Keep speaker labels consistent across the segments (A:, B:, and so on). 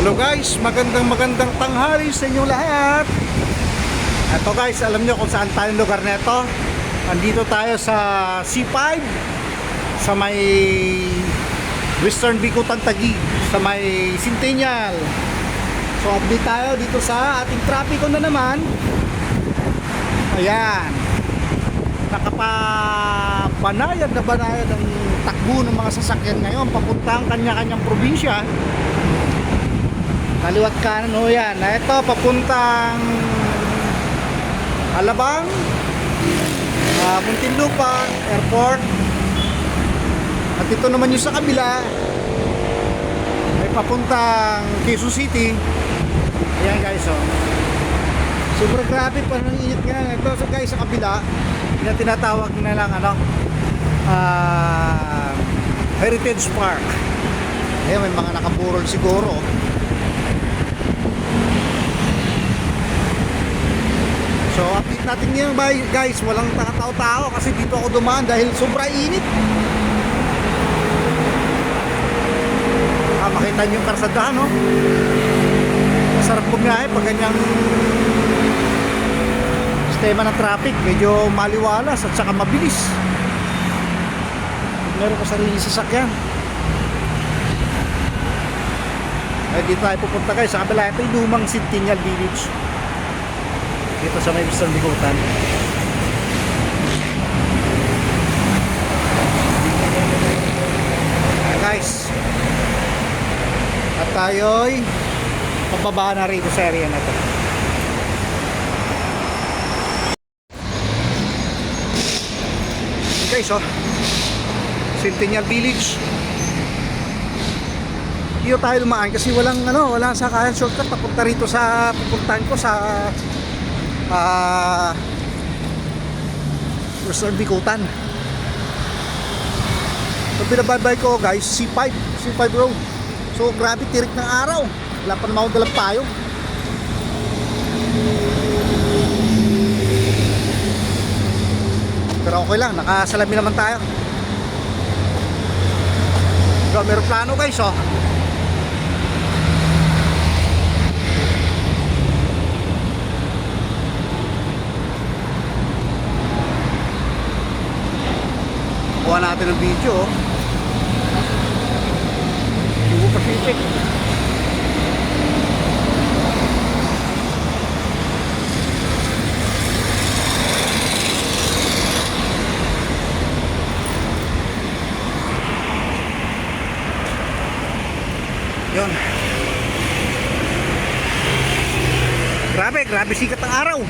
A: Hello guys, magandang tanghali sa inyo lahat. Ito guys, alam nyo kung saan tayong lugar nito. Andito tayo sa C5, sa may Western Bicutan Taguig, sa may Centennial. So update tayo dito sa ating trapiko na naman. Ayan, nakapabanayad na banayad ang takbo ng mga sasakyan ngayon papuntang kanya-kanyang probinsya. Kaliwat kanan ho yan. Ito papuntang Alabang, Muntinlupa Airport. At ito naman yung sa kabila ay papuntang Quezon City. Ayan guys, oh. Sobrang grabe pa ng init nga. Ito so guys, sa kabila yung tinatawag na lang Heritage Park. Ayan, may mga nakaburol siguro. So update natin ngayon guys, walang tao-tao kasi dito ako dumaan dahil sobra init. Makita nyo yung karsadahan, no? Masarap bumiyahe pag ganyang sistema ng traffic, medyo maliwalas at saka mabilis. Meron ka sarili sasakyan. Ay dito tayo pupunta guys, sa kabila ito yung lumang Centennial Village dito sa may Western Bicutan. Guys, at tayo'y pababa na rito sa area na to. Guys, oh, Centennial Village. Dito tayo dumaan kasi walang walang sakayan shortcut papunta rito sa pupuntahan ko sa Western Bicutan. So pinababay ko guys, C5 road. So grabe, tirik ng araw, wala pa naman akong dalang payong. Pero okay lang, nakasalamin naman tayo. So meron plano guys, oh. Kuha natin ng video, oh. Cebu Pacific. Yun. Grabe sikat ng araw.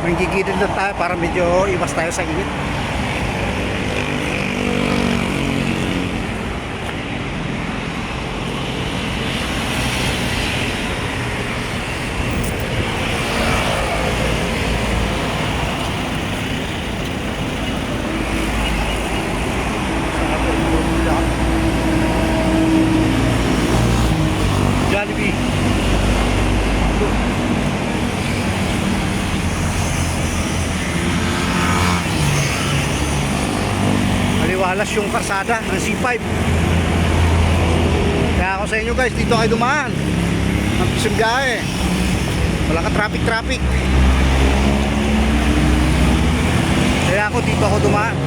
A: Manggigidil na tayo para medyo iwas tayo sa init. Jollibee. Maliwalas yung karsada ng C5. Kaya ako sa inyo guys, dito kayo dumaan. Ang pisong gahe, wala ka traffic. Kaya ako dito ako dumaan.